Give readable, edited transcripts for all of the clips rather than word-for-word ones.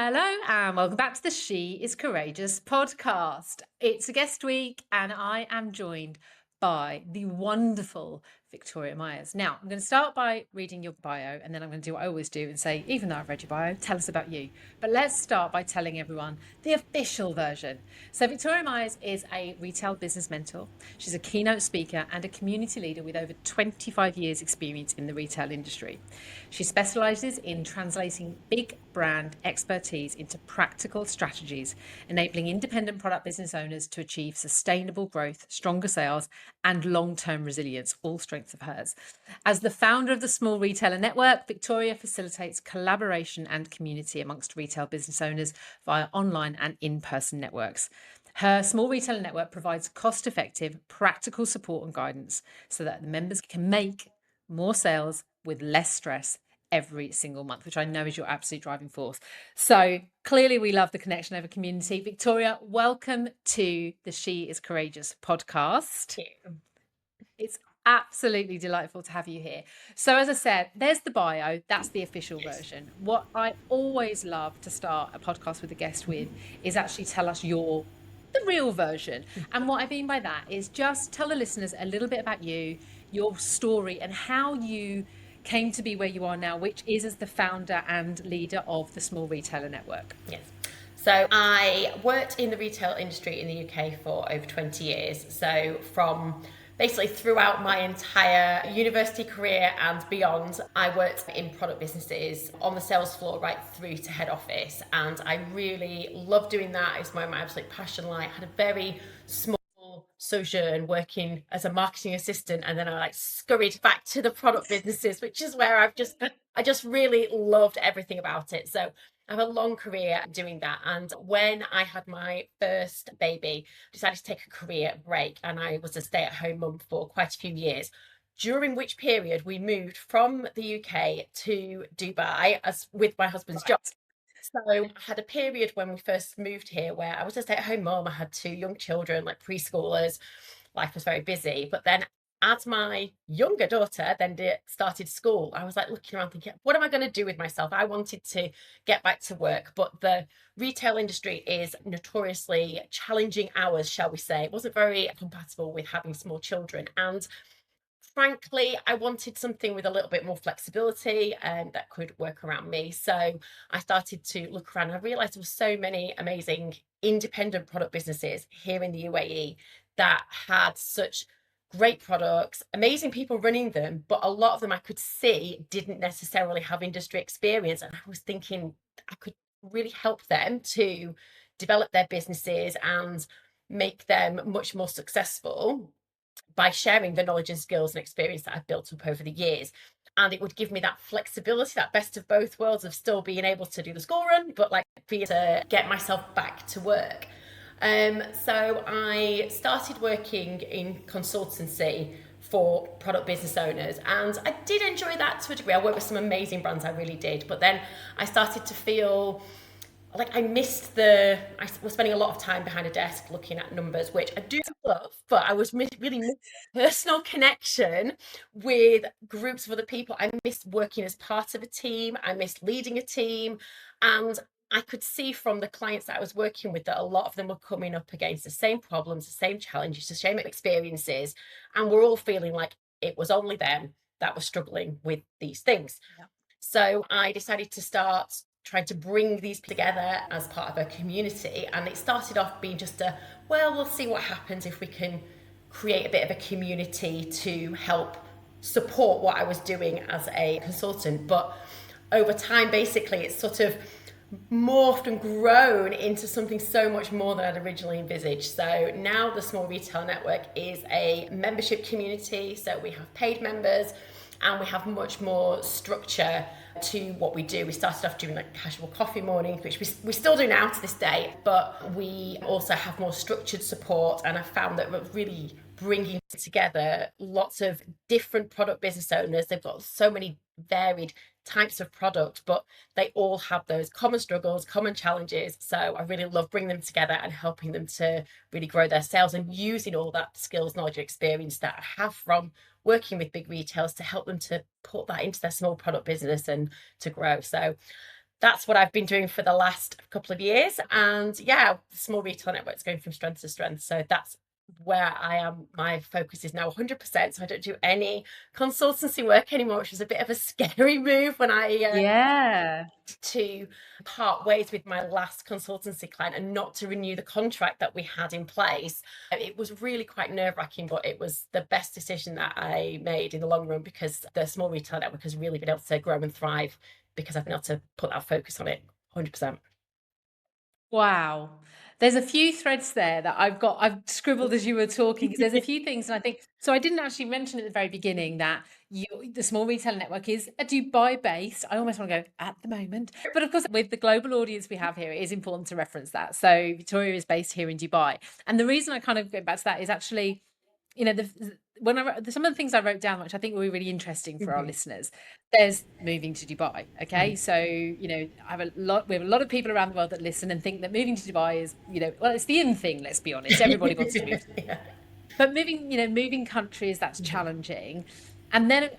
Hello and welcome back to the She is Courageous podcast. It's a guest week and I am joined by the wonderful Victoria Myers. Now, I'm going to start by reading your bio and then I'm going to do what I always do and say, even though I've read your bio, tell us about you. But let's start by telling everyone the official version. So, Victoria Myers is a retail business mentor. She's a keynote speaker and a community leader with over 25 years' experience in the retail industry. She specializes in translating big brand expertise into practical strategies, enabling independent product business owners to achieve sustainable growth, stronger sales, and long-term resilience, all strengths of hers. As the founder of the Small Retailer Network, Victoria facilitates collaboration and community amongst retail business owners via online and in-person networks. Her Small Retailer Network provides cost-effective, practical support and guidance so that the members can make more sales with less stress every single month, which I know is your absolute driving force. So clearly we love the connection over community. Victoria, welcome to the She is Courageous podcast. It's absolutely delightful to have you here. So as I said, there's the bio, that's the official version. What I always love to start a podcast with a guest with is actually tell us the real version. And what I mean by that is just tell the listeners a little bit about you, your story, and how you came to be where you are now, which is as the founder and leader of the Small Retailer Network. Yes. So I worked in the retail industry in the UK for over 20 years. So from basically throughout my entire university career and beyond, I worked in product businesses on the sales floor right through to head office. And I really loved doing that. It's my absolute passion. I had a very small sojourn working as a marketing assistant, and then I scurried back to the product businesses, which is where I just really loved everything about it. So I have a long career doing that. And when I had my first baby, I decided to take a career break, and I was a stay-at-home mum for quite a few years, during which period we moved from the UK to Dubai as with my husband's job. So I had a period when we first moved here where I was a stay-at-home mom. I had two young children, like preschoolers. Life was very busy. But then as my younger daughter then started school, I was looking around thinking, what am I going to do with myself? I wanted to get back to work, but the retail industry is notoriously challenging hours, shall we say. It wasn't very compatible with having small children. And frankly, I wanted something with a little bit more flexibility and that could work around me. So I started to look around. I realized there were so many amazing independent product businesses here in the UAE that had such great products, amazing people running them, but a lot of them I could see didn't necessarily have industry experience. And I was thinking I could really help them to develop their businesses and make them much more successful by sharing the knowledge and skills and experience that I've built up over the years. And it would give me that flexibility, that best of both worlds of still being able to do the school run, but be able to get myself back to work. So I started working in consultancy for product business owners, and I did enjoy that to a degree. I worked with some amazing brands, I really did. But then I started to feel like I was spending a lot of time behind a desk looking at numbers, which I do love, but I was really missing personal connection with groups of other people. I missed working as part of a team. I missed leading a team. And I could see from the clients that I was working with that a lot of them were coming up against the same problems, the same challenges, the same experiences. And we're all feeling like it was only them that were struggling with these things. Yeah. So I decided to start trying to bring these together as part of a community. And it started off being just we'll see what happens if we can create a bit of a community to help support what I was doing as a consultant. But over time, basically, it's sort of morphed and grown into something so much more than I'd originally envisaged. So now the Small Retail Network is a membership community. So we have paid members and we have much more structure to what we do. We started off doing casual coffee mornings, which we still do now to this day, but we also have more structured support. And I found that we're really bringing together lots of different product business owners. They've got so many varied types of product, but they all have those common struggles, common challenges. So I really love bringing them together and helping them to really grow their sales and using all that skills, knowledge, experience that I have from working with big retailers to help them to put that into their small product business and to grow. So that's what I've been doing for the last couple of years. And yeah, the small retail network's going from strength to strength. So that's where I am. My focus is now 100%. So I don't do any consultancy work anymore, which was a bit of a scary move when I Yeah. to part ways with my last consultancy client and not to renew the contract that we had in place. It was really quite nerve-wracking, but it was the best decision that I made in the long run, because the small retail network has really been able to grow and thrive because I've been able to put that focus on it 100%. Wow. There's a few threads there that I've scribbled as you were talking, because there's a few things, and I think so. I didn't actually mention at the very beginning that the small retail network is a Dubai based. I almost want to go at the moment, but of course, with the global audience we have here, it is important to reference that. So Victoria is based here in Dubai, and the reason I kind of go back to that is actually, when I wrote, some of the things I wrote down, which I think will be really interesting for our listeners, there's moving to Dubai. Okay, so we have a lot of people around the world that listen and think that moving to Dubai is, well, it's the in thing. Let's be honest, everybody wants to move, Yeah. but moving countries, that's challenging. And then,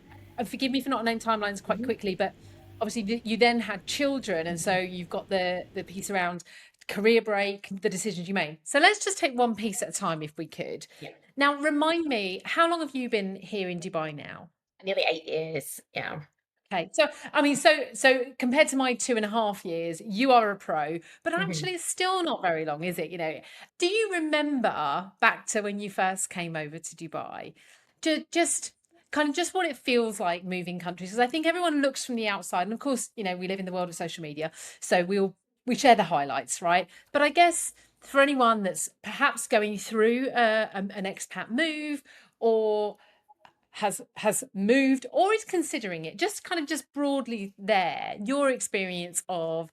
forgive me for not knowing timelines quite quickly, but obviously you then had children, and so you've got the piece around career break, the decisions you made. So let's just take one piece at a time, if we could. Yeah. Now, remind me, how long have you been here in Dubai now? Nearly 8 years. Yeah. Okay, so I mean, so compared to my 2.5 years, you are a pro, but Mhm. actually, it's still not very long, is it? Do you remember back to when you first came over to Dubai, just kind of just what it feels like moving countries? Because I think everyone looks from the outside, and of course, we live in the world of social media, so we share the highlights, right? But I guess for anyone that's perhaps going through an expat move, or has moved or is considering it, just kind of just broadly there, your experience of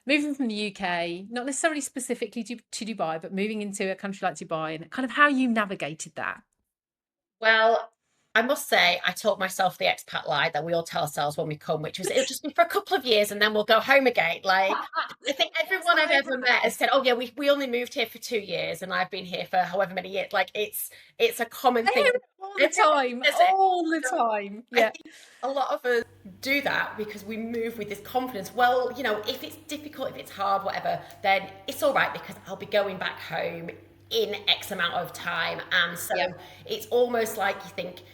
moving from the UK, not necessarily specifically to Dubai, but moving into a country like Dubai, and kind of how you navigated that. Well, I must say, I told myself the expat lie that we all tell ourselves when we come, which was it'll just be for a couple of years and then we'll go home again. Like, I think Yes, everyone I've I ever met has said, "Oh yeah, we only moved here for 2 years, and I've been here for however many years." Like, it's a common I thing. hear it all the Everyone time, says it. all the So time. I Yeah. think a lot of us do that because we move with this confidence. Well, if it's difficult, if it's hard, whatever, then it's all right because I'll be going back home in X amount of time. And so Yeah. it's almost like you think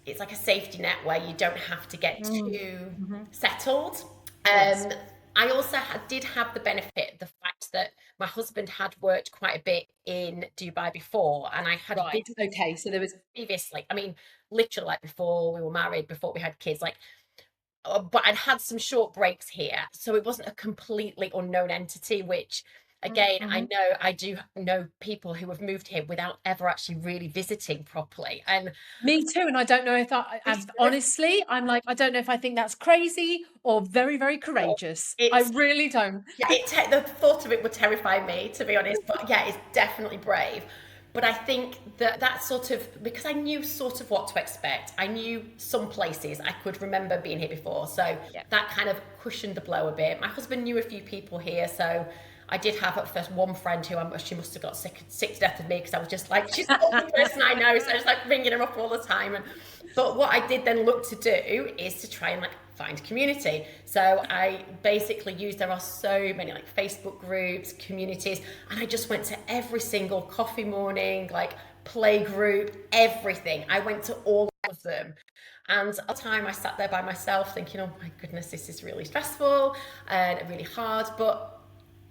it's like a safety net where you don't have to get Mm. too Hmm. settled. Yes. I also did have the benefit of the fact that my husband had worked quite a bit in Dubai before, and I had Right. visited Okay. So there was. previously. I mean, literally, like before we were married, before we had kids, like, but I'd had some short breaks here, so it wasn't a completely unknown entity. Which, again, I Mhm. know I do know people who have moved here without ever actually really visiting properly, and Me too, and I don't know if that, and honestly, I'm like, I don't know if I think that's crazy or very, very courageous. I it's really don't. yeah, the thought of it would terrify me, to be honest. But yeah, it's definitely brave. But I think that sort of, because I knew sort of what to expect. I knew some places I could remember being here before, so Yeah. that kind of cushioned the blow a bit. My husband knew a few people here, so I did have at first one friend who she must have got sick to death of me because I was just like, she's the only person I know, so I was like ringing her up all the time. But what I did then look to do is to try and like find community. So I basically used, there are so many like Facebook groups, communities, and I just went to every single coffee morning, like play group, everything. I went to all of them. And at the time I sat there by myself thinking, oh my goodness, this is really stressful and really hard. But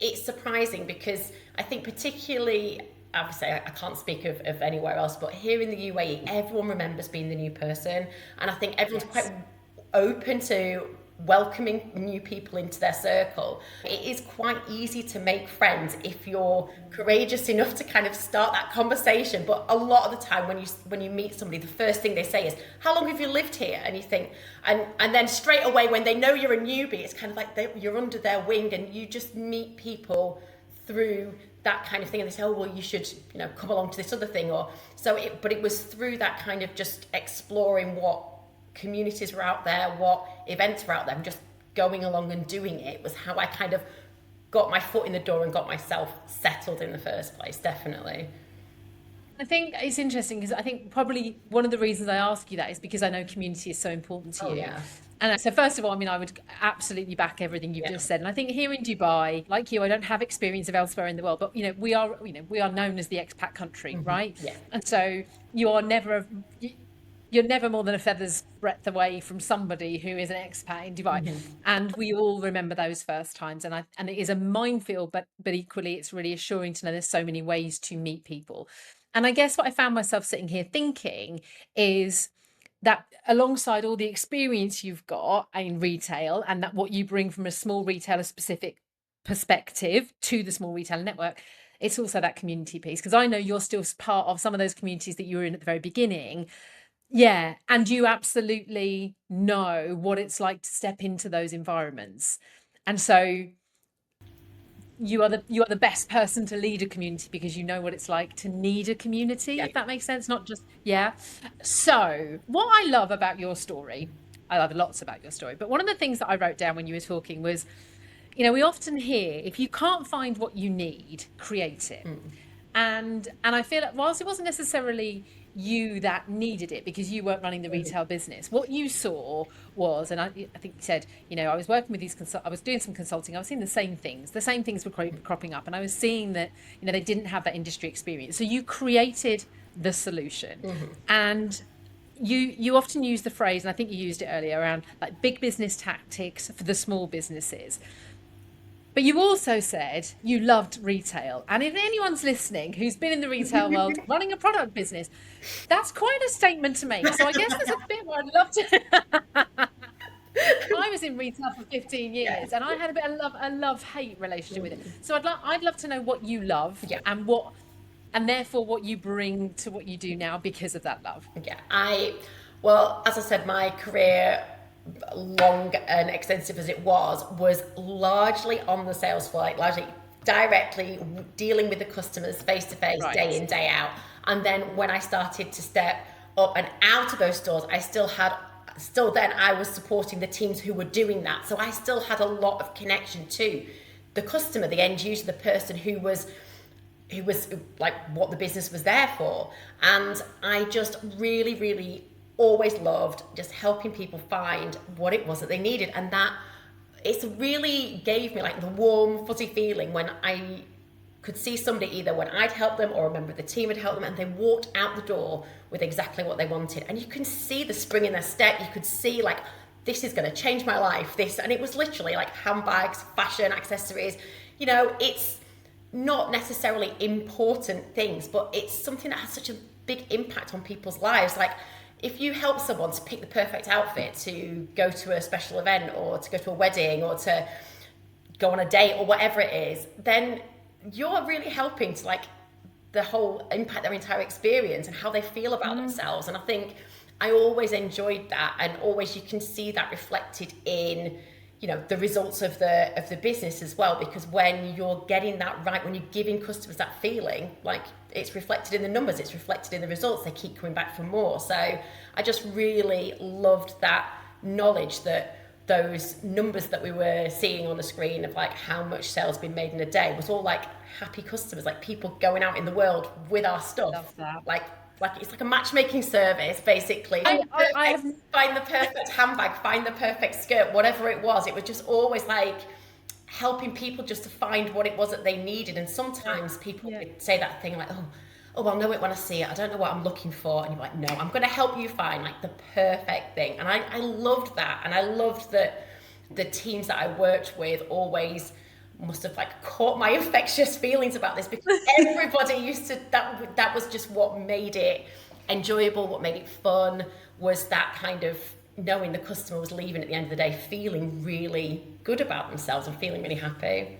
it's surprising because I think particularly, obviously I can't speak of anywhere else, but here in the UAE, everyone remembers being the new person. And I think everyone's quite Yes. open to welcoming new people into their circle. It is quite easy to make friends if you're courageous enough to kind of start that conversation. But a lot of the time when you meet somebody, the first thing they say is, how long have you lived here? And you think, and then straight away when they know you're a newbie, it's kind of like you're under their wing, and you just meet people through that kind of thing, and they say, oh well, you should come along to this other thing. Or but it was through that kind of just exploring what communities were out there, what events were out there, and just going along and doing it was how I kind of got my foot in the door and got myself settled in the first place, definitely. I think it's interesting because I think probably one of the reasons I ask you that is because I know community is so important to Oh you. yeah. And so first of all, I mean, I would absolutely back everything you've Yeah. just said. And I think here in Dubai, like you, I don't have experience of elsewhere in the world, but we are known as the expat country, right? Yeah. And so you are never you're never more than a feather's breadth away from somebody who is an expat in Dubai. And we all remember those first times. And it is a minefield, but equally it's really assuring to know there's so many ways to meet people. And I guess what I found myself sitting here thinking is that alongside all the experience you've got in retail and that what you bring from a small retailer specific perspective to the small retailer network, it's also that community piece, because I know you're still part of some of those communities that you were in at the very beginning. Yeah, and you absolutely know what it's like to step into those environments. And so you are the best person to lead a community because you know what it's like to need a community, Yeah. if that makes sense. Not just, yeah. So what I love about your story, I love lots about your story, but one of the things that I wrote down when you were talking was, we often hear, if you can't find what you need, create it. And I feel like whilst it wasn't necessarily you that needed it because you weren't running the retail business, what you saw was, and I think you said, I was working with I was doing some consulting, I was seeing the same things were cropping up, and I was seeing that they didn't have that industry experience, so you created the solution. And you often use the phrase, and I think you used it earlier, around like big business tactics for the small businesses. But you also said you loved retail. And if anyone's listening who's been in the retail world running a product business, that's quite a statement to make. So I guess there's a bit where I'd love to. I was in retail for 15 Yeah. years and I had a bit of a love-hate relationship with it. So I'd love to know what you love Yeah. and therefore what you bring to what you do now because of that love. Yeah. Well, as I said, my career, long and extensive as it was largely on the sales floor, like largely directly dealing with the customers face to face, Right. day in, day out. And then when I started to step up and out of those stores, then I was supporting the teams who were doing that. So I still had a lot of connection to the customer, the end user, the person who was like what the business was there for. And I just really, really always loved just helping people find what it was that they needed. And that it's really gave me like the warm, fuzzy feeling when I could see somebody, either when I'd helped them or a member of the team had helped them, and they walked out the door with exactly what they wanted. And you can see the spring in their step. You could see like, this is going to change my life. And it was literally like handbags, fashion, accessories. It's not necessarily important things, but it's something that has such a big impact on people's lives. Like, if you help someone to pick the perfect outfit to go to a special event or to go to a wedding or to go on a date or whatever it is, then you're really helping to like the whole impact their entire experience and how they feel about themselves. And I think I always enjoyed that, and always you can see that reflected in the results of the business as well, because when you're getting that right, when you're giving customers that feeling, like it's reflected in the numbers, it's reflected in the results, they keep coming back for more. So I just really loved that knowledge that those numbers that we were seeing on the screen of like how much sales been made in a day was all like happy customers, like people going out in the world with our stuff. Love that. Like it's like a matchmaking service, basically. Find the perfect handbag, find the perfect skirt, whatever it was. It was just always like helping people just to find what it was that they needed. And sometimes people would say that thing like, oh, I'll know it when I see it. I don't know what I'm looking for. And you're like, no, I'm going to help you find like the perfect thing. And I loved that. And I loved that the teams that I worked with always must have like caught my infectious feelings about this, because everybody used to, that was just what made it enjoyable, what made it fun, was that kind of knowing the customer was leaving at the end of the day feeling really good about themselves and feeling really happy.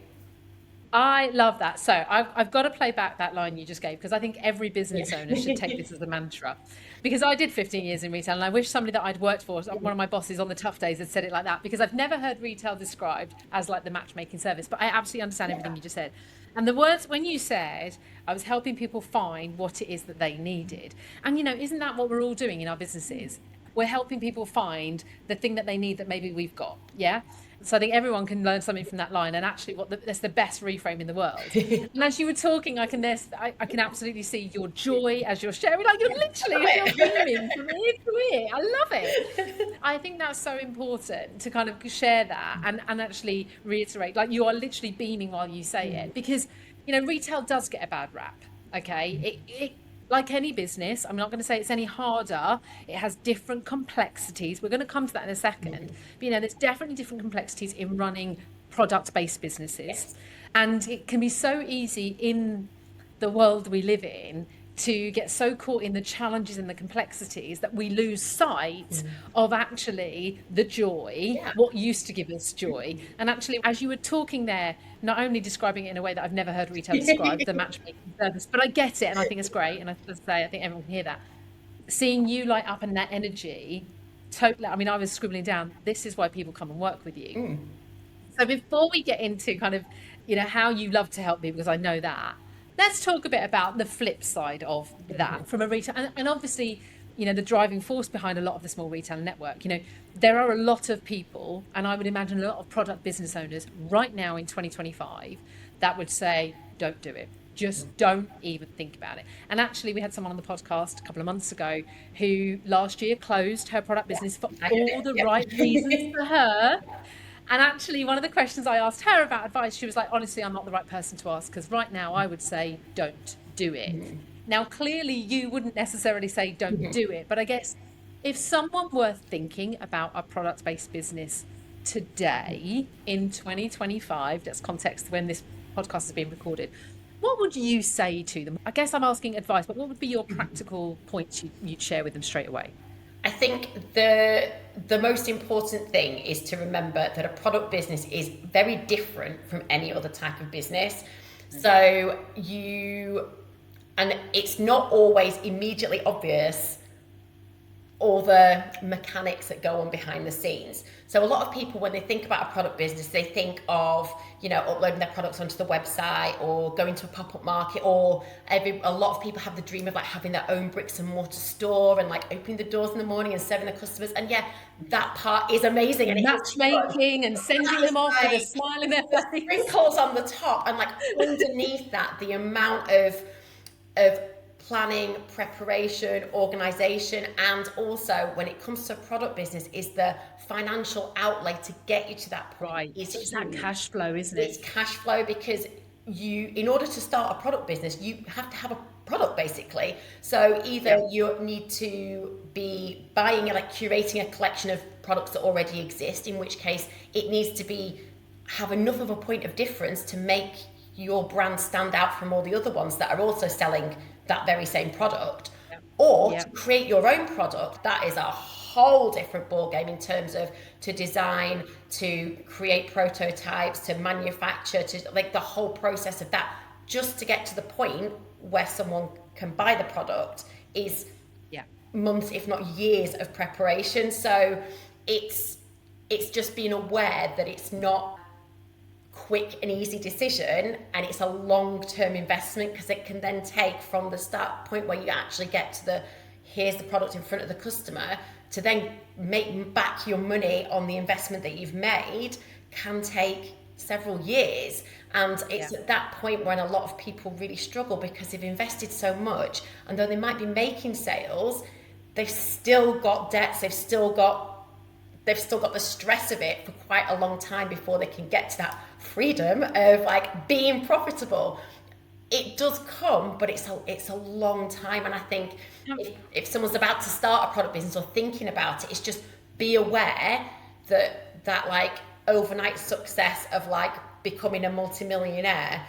I love that. So I've got to play back that line you just gave, because I think every business owner should take this as a mantra. Because I did 15 years in retail, and I wish somebody that I'd worked for, one of my bosses on the tough days, had said it like that, because I've never heard retail described as like the matchmaking service. But I absolutely understand everything you just said. And the words, when you said, I was helping people find what it is that they needed. And, isn't that what we're all doing in our businesses? We're helping people find the thing that they need that maybe we've got. Yeah. So I think everyone can learn something from that line. And actually, that's the best reframe in the world. And as you were talking, I can absolutely see your joy as you're sharing. Like you're literally, as you're beaming from ear to ear. I love it. I think that's so important to kind of share that and actually reiterate. Like you are literally beaming while you say it, because retail does get a bad rap. Okay, it like any business, I'm not going to say it's any harder. It has different complexities. We're going to come to that in a second. But there's definitely different complexities in running product-based businesses. Yes. And it can be so easy in the world we live in to get so caught in the challenges and the complexities that we lose sight of actually the joy, Yeah. what used to give us joy. And actually, as you were talking there, not only describing it in a way that I've never heard retail describe, the matchmaking service, but I get it and I think it's great. And I say, I think everyone can hear that. Seeing you light up in that energy, totally. I mean, I was scribbling down, this is why people come and work with you. So before we get into kind of, how you love to help people, because I know that, let's talk a bit about the flip side of that from a retail. And obviously, the driving force behind a lot of the small retail network, there are a lot of people, and I would imagine a lot of product business owners right now in 2025 that would say, don't do it. Just don't even think about it. And actually, we had someone on the podcast a couple of months ago who last year closed her product business for I heard all it. the right reasons Yep. for her. And actually, one of the questions I asked her about advice, she was like, honestly, I'm not the right person to ask because right now I would say, don't do it. Now, clearly, you wouldn't necessarily say, don't do it. But I guess if someone were thinking about a product based business today in 2025, that's context when this podcast is being recorded, what would you say to them? I guess I'm asking advice, but what would be your practical points you'd share with them straight away? I think the most important thing is to remember that a product business is very different from any other type of business. So and it's not always immediately obvious all the mechanics that go on behind the scenes. So a lot of people, when they think about a product business, they think of, uploading their products onto the website or going to a pop-up market, or a lot of people have the dream of like having their own bricks and mortar store and like opening the doors in the morning and serving the customers. And yeah, that part is amazing and it is fun. Matchmaking and sending That is them off with a like smile in their the face. sprinkles on the top, and like underneath that, the amount of planning, preparation, organization, and also when it comes to product business is the financial outlay to get you to that point Right. is It's that huge. cash flow, isn't It's it? cash flow because in order to start a product business, you have to have a product basically. So either Yeah. you need to be buying, like curating a collection of products that already exist, in which case it needs to have enough of a point of difference to make your brand stand out from all the other ones that are also selling that very same product, Yeah. or Yeah. to create your own product. That is a whole different ballgame in terms of to design, to create prototypes, to manufacture, to like the whole process of that, just to get to the point where someone can buy the product is Yeah. months, if not years of preparation. So it's just being aware that it's not quick and easy decision, and it's a long-term investment, because it can then take from the start point where you actually get to here's the product in front of the customer, to then make back your money on the investment that you've made can take several years. And it's at that point when a lot of people really struggle, because they've invested so much, and though they might be making sales, they've still got debts, they've still got the stress of it for quite a long time before they can get to that freedom of like being profitable. It does come, but it's a long time. And I think if someone's about to start a product business or thinking about it, it's just be aware that like overnight success of like becoming a multimillionaire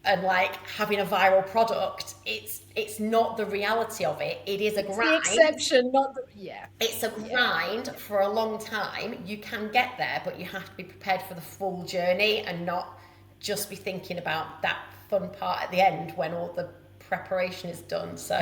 and like having a viral product, it's not the reality of it. It is a It's the grind. exception, not the. Yeah. It's a Yeah. grind for a long time. You can get there, but you have to be prepared for the full journey and not just be thinking about that fun part at the end when all the preparation is done. So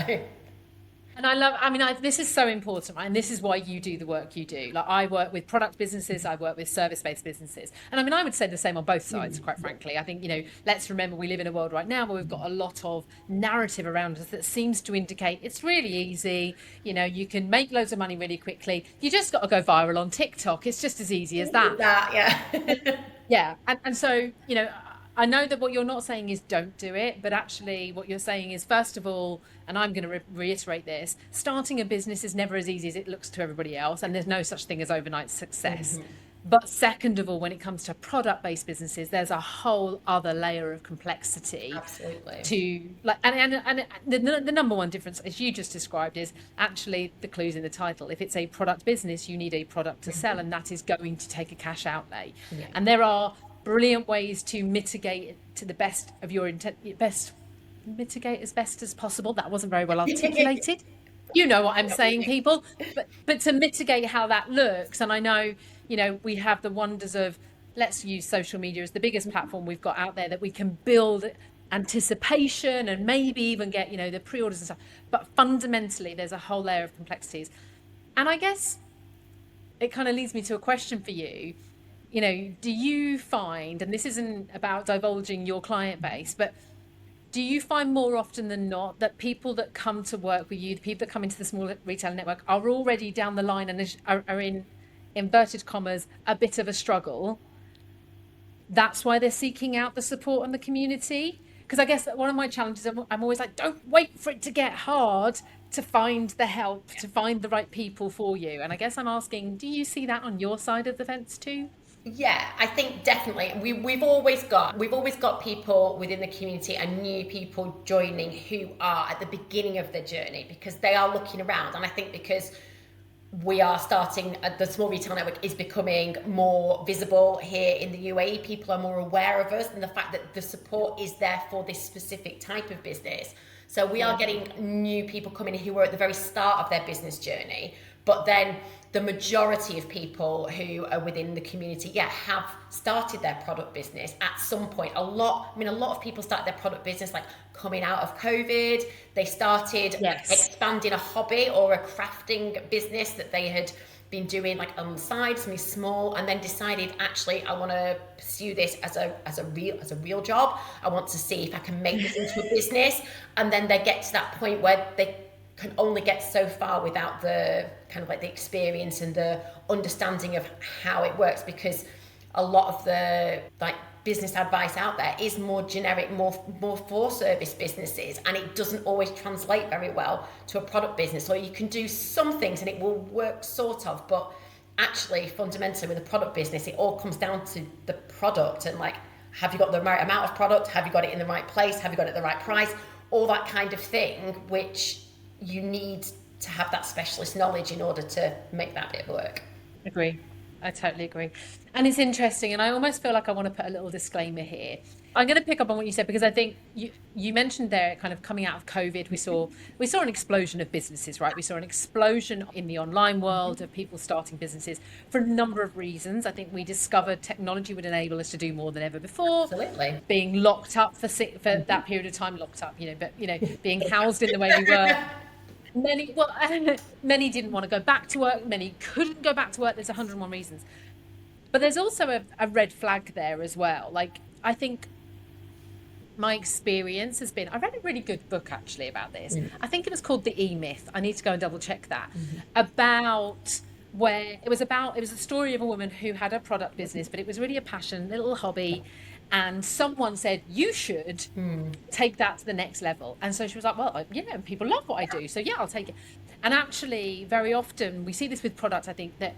And this is so important, right? And this is why you do the work you do. Like, I work with product businesses, I work with service-based businesses. And I would say the same on both sides, quite frankly. I think, let's remember we live in a world right now where we've got a lot of narrative around us that seems to indicate it's really easy. You can make loads of money really quickly. You just got to go viral on TikTok. It's just as easy as that. Yeah. Yeah. And so, I know that what you're not saying is don't do it, but actually what you're saying is, first of all, and I'm going to reiterate this, starting a business is never as easy as it looks to everybody else, and there's no such thing as overnight success. But second of all, when it comes to product-based businesses, there's a whole other layer of complexity. Absolutely. To like, and the number one difference, as you just described, is actually the clues in the title. If it's a product business, you need a product to sell, and that is going to take a cash outlay. Yeah. And there are brilliant ways to mitigate to the best of your intent, mitigate as best as possible. That wasn't very well articulated. You know what I'm saying, people. But to mitigate how that looks, and I know, we have the wonders of, let's use social media as the biggest platform we've got out there, that we can build anticipation and maybe even get, the pre-orders and stuff. But fundamentally, there's a whole layer of complexities. And I guess it kind of leads me to a question for you. Do you find, and this isn't about divulging your client base, but do you find more often than not that people that come to work with you, the people that come into the small retail network, are already down the line and are in inverted commas a bit of a struggle? That's why they're seeking out the support and the community? Because I guess one of my challenges, I'm always like, don't wait for it to get hard to find the help, to find the right people for you. And I guess I'm asking, do you see that on your side of the fence too? Yeah, I think definitely. We've always got people within the community and new people joining who are at the beginning of their journey, because they are looking around. And I think because we are starting, the small retail network is becoming more visible here in the UAE. People are more aware of us and the fact that the support is there for this specific type of business. So we are getting new people coming in who are at the very start of their business journey. But then the majority of people who are within the community, have started their product business at some point. A lot of people started their product business like coming out of COVID. They started expanding a hobby or a crafting business that they had been doing like on the side, something small, and then decided, actually, I want to pursue this as a real job. I want to see if I can make this into a business. And then they get to that point where they can only get so far without the kind of like the experience and the understanding of how it works, because a lot of the like business advice out there is more generic, more for service businesses, and it doesn't always translate very well to a product business. Or you can do some things and it will work sort of, but actually fundamentally with a product business, it all comes down to the product and like, have you got the right amount of product? Have you got it in the right place? Have you got it at the right price? All that kind of thing, which you need to have that specialist knowledge in order to make that bit work. Agree. I totally agree. And it's interesting. And I almost feel like I want to put a little disclaimer here. I'm going to pick up on what you said, because I think you mentioned there, kind of coming out of COVID, we saw an explosion of businesses, right? We saw an explosion in the online world of people starting businesses for a number of reasons. I think we discovered technology would enable us to do more than ever before. Absolutely. Being locked up for that period of time, being housed in the way we were. Many didn't want to go back to work. Many couldn't go back to work. There's 101 reasons. But there's also a red flag there as well. Like, I think my experience has been, I read a really good book actually about this. I think it was called The E-Myth. I need to go and double check that. It was a story of a woman who had a product business, but it was really a passion, a little hobby. And someone said, you should take that to the next level. And so she was like, well, people love what I do. So I'll take it. And actually, very often we see this with products, I think, that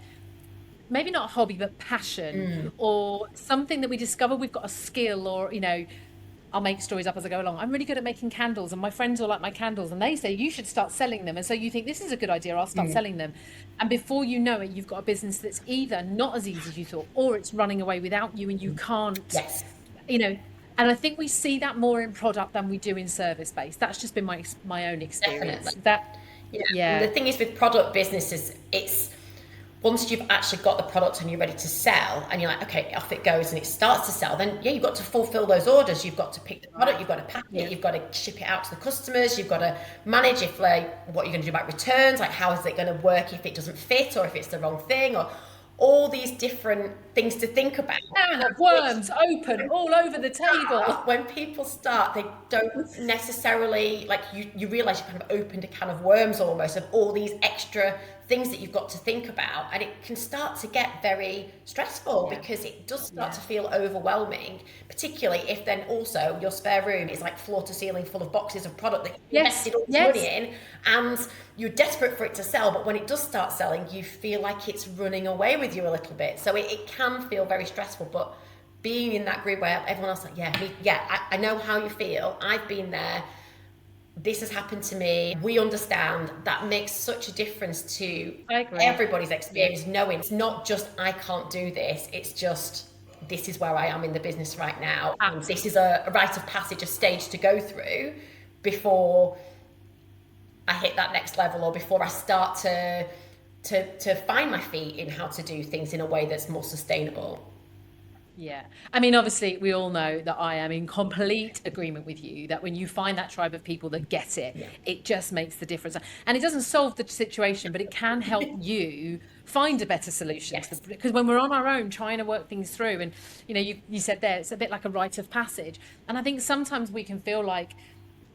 maybe not a hobby, but passion or something that we discover we've got a skill, or, I'll make stories up as I go along. I'm really good at making candles, and my friends all like my candles, and they say you should start selling them. And so you think, this is a good idea, I'll start selling them. And before you know it, you've got a business that's either not as easy as you thought, or it's running away without you and you can't, and I think we see that more in product than we do in service based. That's just been my own experience. Definitely. The thing is with product businesses, once you've actually got the product and you're ready to sell and you're like, okay, off it goes and it starts to sell, then yeah, you've got to fulfill those orders. You've got to pick the product, you've got to pack it, you've got to ship it out to the customers, you've got to manage if like what you're going to do about returns, like how is it going to work if it doesn't fit or if it's the wrong thing, or all these different things to think about. Can of worms open all over the table. When people start, they don't necessarily, like, you realize you kind of opened a can of worms almost of all these extra things that you've got to think about, and it can start to get very stressful because it does start to feel overwhelming, particularly if then also your spare room is like floor to ceiling full of boxes of product that you invested all this money in, and you're desperate for it to sell, but when it does start selling, you feel like it's running away with you a little bit. So it can feel very stressful, but being in that group where everyone else is like, I know how you feel, I've been there, this has happened to me, we understand, that makes such a difference to everybody's experience, knowing it's not just I can't do this, it's just this is where I am in the business right now, and this is a rite of passage, a stage to go through before I hit that next level, or before I start to find my feet in how to do things in a way that's more sustainable. Yeah. I mean, obviously, we all know that I am in complete agreement with you that when you find that tribe of people that get it, it just makes the difference. And it doesn't solve the situation, but it can help you find a better solution. Because when we're on our own trying to work things through, and, you know, you said there, it's a bit like a rite of passage. And I think sometimes we can feel like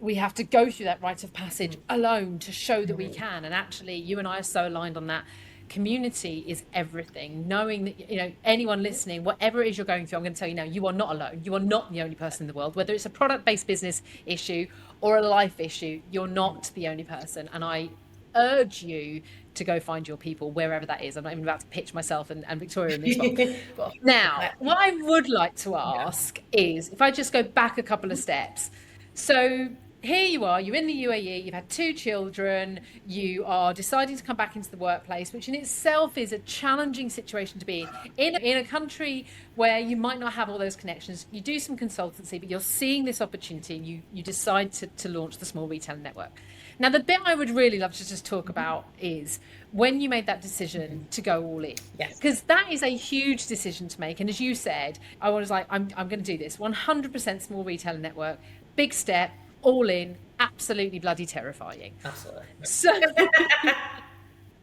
we have to go through that rite of passage alone to show that we can. And actually, you and I are so aligned on that. Community is everything. Knowing that, you know, anyone listening, whatever it is you're going through, I'm going to tell you now, you are not alone. You are not the only person in the world. Whether it's a product-based business issue or a life issue, you're not the only person. And I urge you to go find your people wherever that is. I'm not even about to pitch myself and Victoria in this one. Now, what I would like to ask is, if I just go back a couple of steps. So here you are, you're in the UAE, you've had 2 children, you are deciding to come back into the workplace, which in itself is a challenging situation to be in a country where you might not have all those connections. You do some consultancy, but you're seeing this opportunity and you decide to launch the Small Retailer Network. Now, the bit I would really love to just talk about is when you made that decision to go all in. Because that is a huge decision to make. And as you said, I was like, I'm going to do this. 100% Small Retailer Network, big step, all in, absolutely bloody terrifying. Absolutely. So,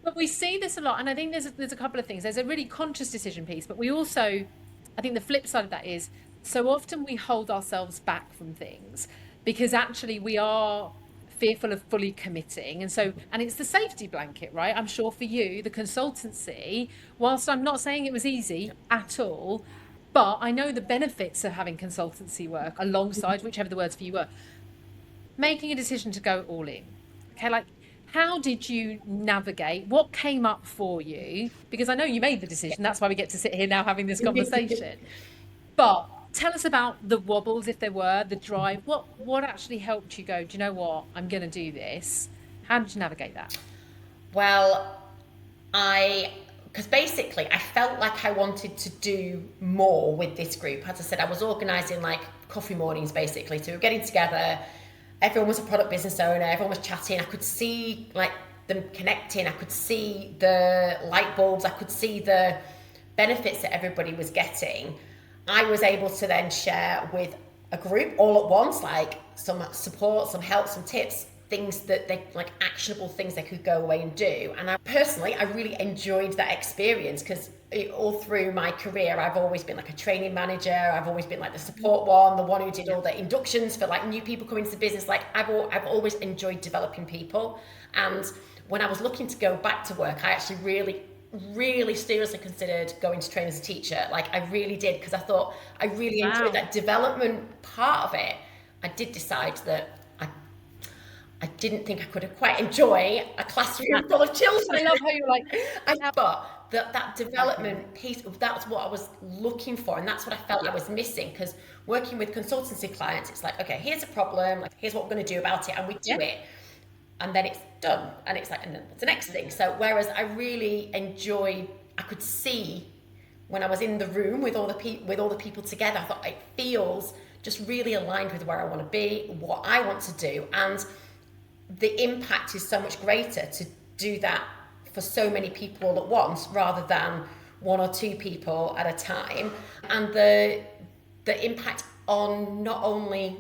but we see this a lot, and I think there's a couple of things. There's a really conscious decision piece, but we also, I think the flip side of that is, so often we hold ourselves back from things because actually we are fearful of fully committing. And it's the safety blanket, right? I'm sure for you, the consultancy, whilst I'm not saying it was easy at all, but I know the benefits of having consultancy work alongside whichever the words for you were. Making a decision to go all in. Okay, like, how did you navigate? What came up for you? Because I know you made the decision. That's why we get to sit here now having this conversation. But tell us about the wobbles, if there were, the drive. What actually helped you go, do you know what? I'm going to do this. How did you navigate that? Well, because basically I felt like I wanted to do more with this group. As I said, I was organising like coffee mornings basically. So we were getting together. Everyone was a product business owner, everyone was chatting, I could see like them connecting, I could see the light bulbs, I could see the benefits that everybody was getting. I was able to then share with a group all at once, like some support, some help, some tips, things that they, like actionable things they could go away and do. And I really enjoyed that experience because all through my career, I've always been like a training manager. I've always been like the support one, the one who did all the inductions for like new people coming to the business. Like I've always enjoyed developing people. And when I was looking to go back to work, I actually really seriously considered going to train as a teacher. Like I really did, because I thought I really enjoyed that development part of it. I did decide that I didn't think I could quite enjoy a classroom full of children. I love how you're like, but that development piece, that's what I was looking for, and that's what I felt I was missing. Because working with consultancy clients, it's like, okay, here's a problem, like here's what we're going to do about it, and we do it, and then it's done, and it's like, and then what's the next thing? So whereas I really enjoyed, I could see when I was in the room with all the people together, I thought it feels just really aligned with where I want to be, what I want to do, and the impact is so much greater to do that for so many people all at once rather than one or two people at a time. And the impact on not only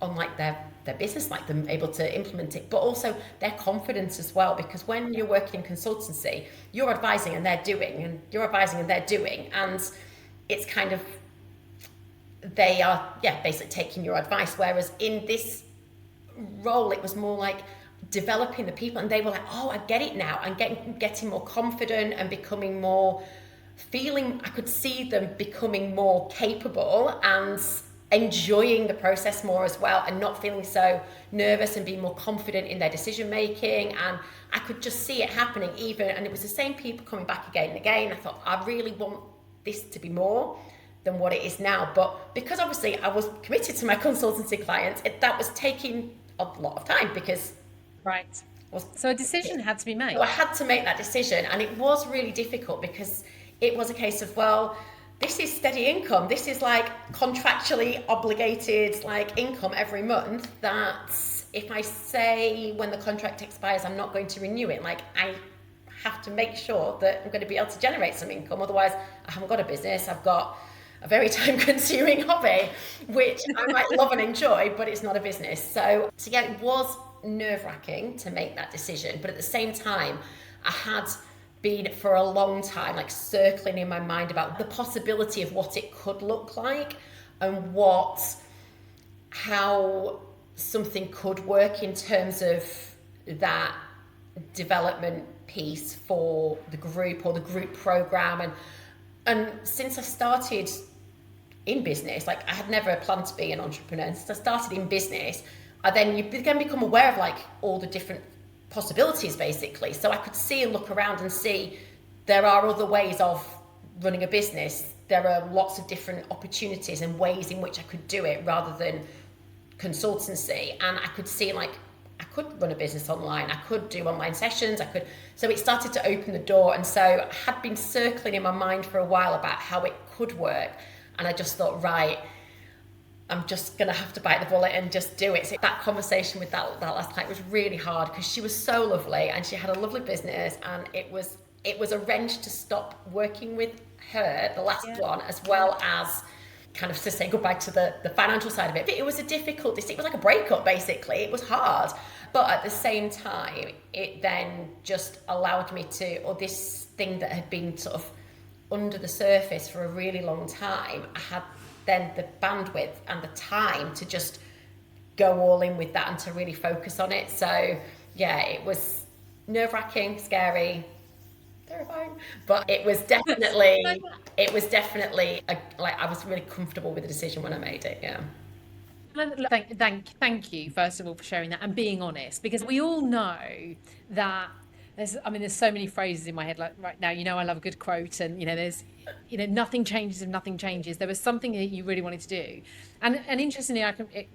on like their business, like them able to implement it, but also their confidence as well. Because when you're working in consultancy, you're advising and they're doing, and you're advising and they're doing, and it's kind of, they are, yeah, basically taking your advice. Whereas in this role, it was more like developing the people, and they were like, oh, I get it now, and getting more confident and becoming more, feeling, I could see them becoming more capable and enjoying the process more as well, and not feeling so nervous and being more confident in their decision making. And I could just see it happening even, and it was the same people coming back again and again. I thought, I really want this to be more than what it is now. But because obviously I was committed to my consultancy clients, that was taking a lot of time, because Right. So a decision had to be made. I had to make that decision, and it was really difficult because it was a case of, well, this is steady income. This is like contractually obligated like income every month, that if I say when the contract expires I'm not going to renew it, like I have to make sure that I'm going to be able to generate some income. Otherwise, I haven't got a business. I've got a very time-consuming hobby, which I might love and enjoy, but it's not a business. So yeah, it was nerve-wracking to make that decision. But at the same time, I had been for a long time like circling in my mind about the possibility of what it could look like, and how something could work in terms of that development piece for the group or the group program. And since I started in business, like I had never planned to be an entrepreneur, and since I started in business, you then become aware of like all the different possibilities basically. So I could see and look around and see there are other ways of running a business. There are lots of different opportunities and ways in which I could do it rather than consultancy. And I could see like I could run a business online, I could do online sessions, so it started to open the door. And so I had been circling in my mind for a while about how it could work, and I just thought, right, I'm just gonna have to bite the bullet and just do it. So that conversation with that last client was really hard, because she was so lovely and she had a lovely business, and it was a wrench to stop working with her, the last one, as well as kind of to say goodbye to the financial side of it. But it was a difficult, it was like a breakup basically. It was hard, but at the same time it then just allowed me to, or this thing that had been sort of under the surface for a really long time, I had then the bandwidth and the time to just go all in with that and to really focus on it. So yeah, it was nerve-wracking, scary, terrifying, but it was definitely I was really comfortable with the decision when I made it. Yeah. Thank you, first of all, for sharing that and being honest, because we all know that there's so many phrases in my head like right now. I love a good quote, and there's nothing changes if nothing changes. There was something that you really wanted to do, and interestingly,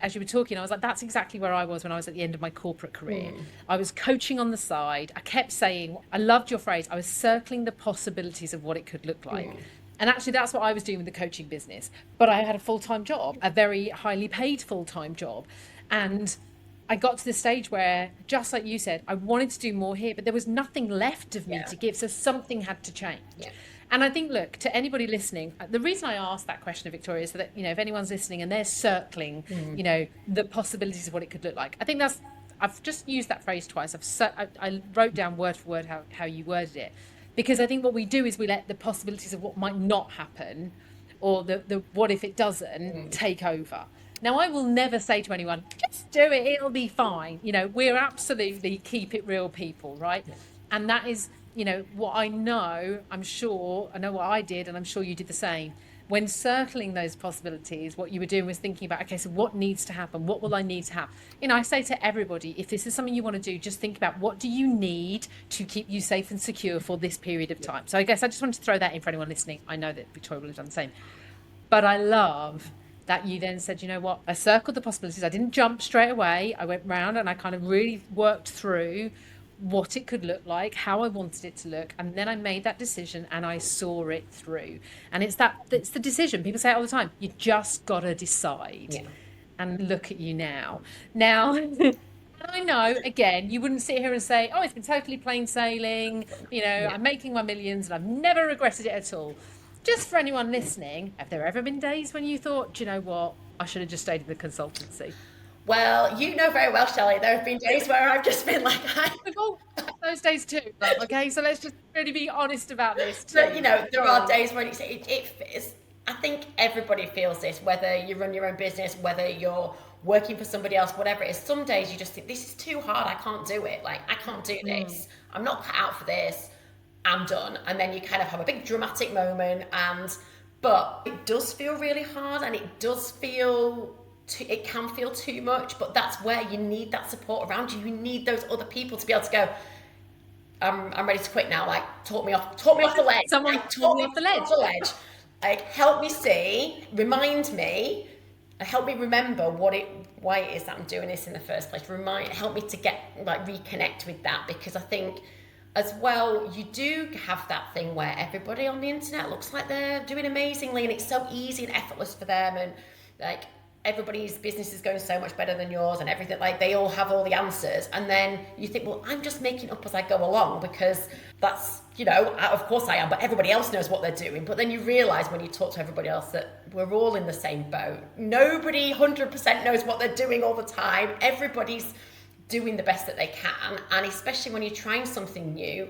as you were talking, I was like, that's exactly where I was when I was at the end of my corporate career. I was coaching on the side. I kept saying, I loved your phrase, I was circling the possibilities of what it could look like. And actually, that's what I was doing with the coaching business. But I had a full-time job, a very highly paid full-time job. And I got to the stage where, just like you said, I wanted to do more here, but there was nothing left of me to give. So something had to change. Yeah. And I think, look, to anybody listening, the reason I asked that question of Victoria is so that, if anyone's listening and they're circling, the possibilities of what it could look like. I think I've just used that phrase twice. I wrote down word for word how you worded it. Because I think what we do is we let the possibilities of what might not happen, or the what if it doesn't, take over. Now, I will never say to anyone, just do it, it'll be fine. We're absolutely keep it real people, right? Yeah. And that is, what I know, I know what I did, and I'm sure you did the same. When circling those possibilities, what you were doing was thinking about, okay, so what needs to happen? What will I need to have? I say to everybody, if this is something you want to do, just think about what do you need to keep you safe and secure for this period of time. So I guess I just wanted to throw that in for anyone listening. I know that Victoria will have done the same. But I love that you then said, you know what, I circled the possibilities. I didn't jump straight away. I went round and I kind of really worked through what it could look like, how I wanted it to look, and then I made that decision and I saw it through. And it's the decision. People say it all the time. You just gotta decide. Yeah. And look at you now. And I know, again, you wouldn't sit here and say, oh, it's been totally plain sailing. Yeah. I'm making my millions and I've never regretted it at all. Just for anyone listening, have there ever been days when you thought, do you know what? I should have just stayed in the consultancy? Well, you know very well, Shelley, there have been days where I've just been like, We've all had those days too, love. Okay, so let's just really be honest about this but you too. know, there Go are on. days when it's, I think everybody feels this, whether you run your own business, whether you're working for somebody else, whatever it is. Some days you just think, this is too hard, I can't do it. Like, I can't do Mm. this. I'm not cut out for this. I'm done. And then you kind of have a big dramatic moment, but it does feel really hard, and it does feel it can feel too much, but that's where you need that support around you. You need those other people to be able to go, I'm ready to quit now. Like, talk me off the ledge. Someone Like, pulled talk me me off the ledge. off the ledge. Like, help me see, remind me, help me remember why it is that I'm doing this in the first place. Help me to get, like, reconnect with that, because I think as well, you do have that thing where everybody on the internet looks like they're doing amazingly, and it's so easy and effortless for them, and like, everybody's business is going so much better than yours and everything, like they all have all the answers, and then you think, well, I'm just making up as I go along, because that's, of course I am, but everybody else knows what they're doing. But then you realize when you talk to everybody else that we're all in the same boat. Nobody 100% knows what they're doing all the time. Everybody's doing the best that they can, and especially when you're trying something new,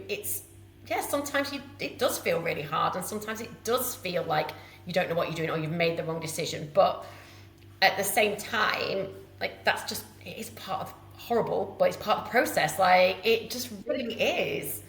sometimes it does feel really hard, and sometimes it does feel like you don't know what you're doing or you've made the wrong decision. But at the same time, like, it is part of horrible, but it's part of the process. Like, it just really is.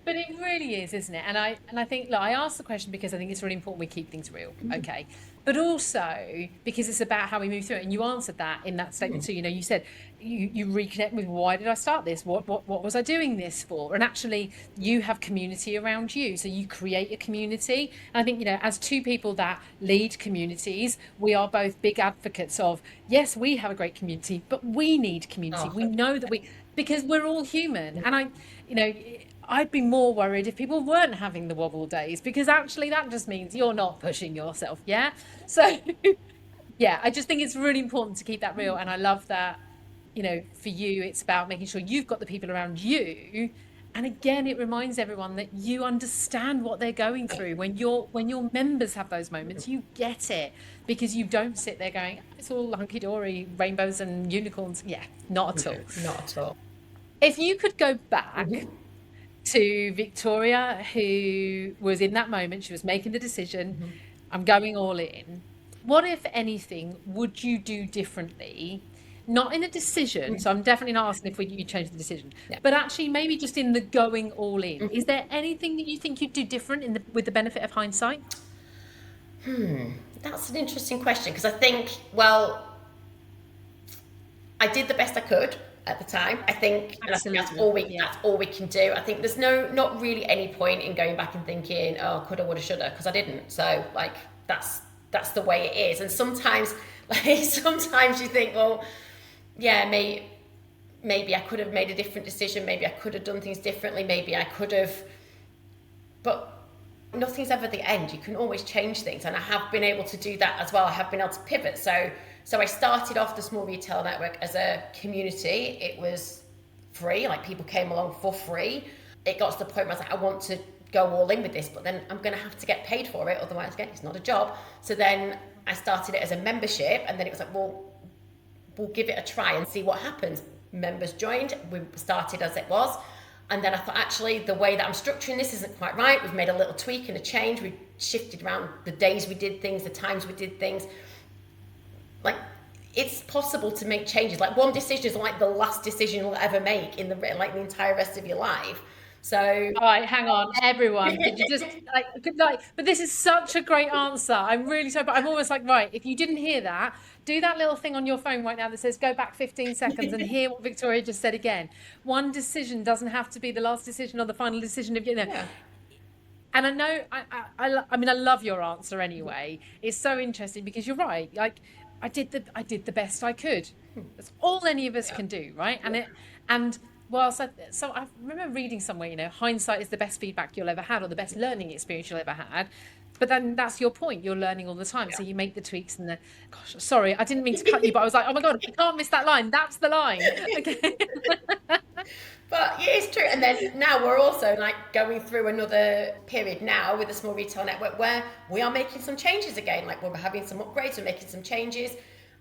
But it really is, isn't it? And I think, look, I asked the question because I think it's really important we keep things real, okay? But also because it's about how we move through it. And you answered that in that statement too. You said you reconnect with, why did I start this? What was I doing this for? And actually, you have community around you, so you create a community. And I think, as two people that lead communities, we are both big advocates of, yes, we have a great community, but we need community. Oh, We know that because we're all human. And you know I'd be more worried if people weren't having the wobble days, because actually that just means you're not pushing yourself. Yeah. So, yeah, I just think it's really important to keep that real. And I love that, for you, it's about making sure you've got the people around you. And again, it reminds everyone that you understand what they're going through. When your members have those moments, you get it, because you don't sit there going, it's all hunky dory, rainbows and unicorns. Yeah, not at no, all. not at all. If you could go back to Victoria, who was in that moment, she was making the decision, I'm going all in. What, if anything, would you do differently? Not in a decision, so I'm definitely not asking if you change the decision, Yeah. but actually maybe just in the going all in. Is there anything that you think you'd do different with the benefit of hindsight? That's an interesting question, because I think, well, I did the best I could at the time. I think, and I think that's all Absolutely. Yeah. that's all we can do. I think there's not really any point in going back and thinking, oh, coulda, woulda, shoulda, because I didn't. So, like, that's the way it is. And sometimes, sometimes you think, well, yeah, maybe I could have made a different decision. Maybe I could have done things differently. Maybe I could have, but nothing's ever the end. You can always change things, and I have been able to do that as well. I have been able to pivot. So I started off the Small Retail Network as a community. It was free, like, people came along for free. It got to the point where I was like, I want to go all in with this, but then I'm going to have to get paid for it, otherwise, again, it's not a job. So then I started it as a membership, and then it was like, well, we'll give it a try and see what happens. Members joined, we started as it was, and then I thought, actually, the way that I'm structuring this isn't quite right. We've made a little tweak and a change. We shifted around the days we did things, the times we did things. Like, it's possible to make changes. Like, one decision is like the last decision you'll ever make in the entire rest of your life. So, All right, hang on, everyone. Could you just But this is such a great answer. I'm really sorry, but I'm almost like, right, if you didn't hear that, do that little thing on your phone right now that says go back 15 seconds and hear what Victoria just said again. One decision doesn't have to be the last decision or the final decision of. yeah. And I know, I mean, I love your answer anyway. It's so interesting because you're right. Like, I did the best I could. That's all any of us can do, right? And whilst so I remember reading somewhere, hindsight is the best feedback you'll ever had, or the best learning experience you'll ever had. But then that's your point. You're learning all the time. So you make the tweaks and the, gosh, sorry, I didn't mean to cut you, but I was like, oh my God, I can't miss that line. That's the line. Okay. But yeah, it's true. And then now we're also like going through another period now with the small retail network where we are making some changes again. Like we're having some upgrades, we're making some changes,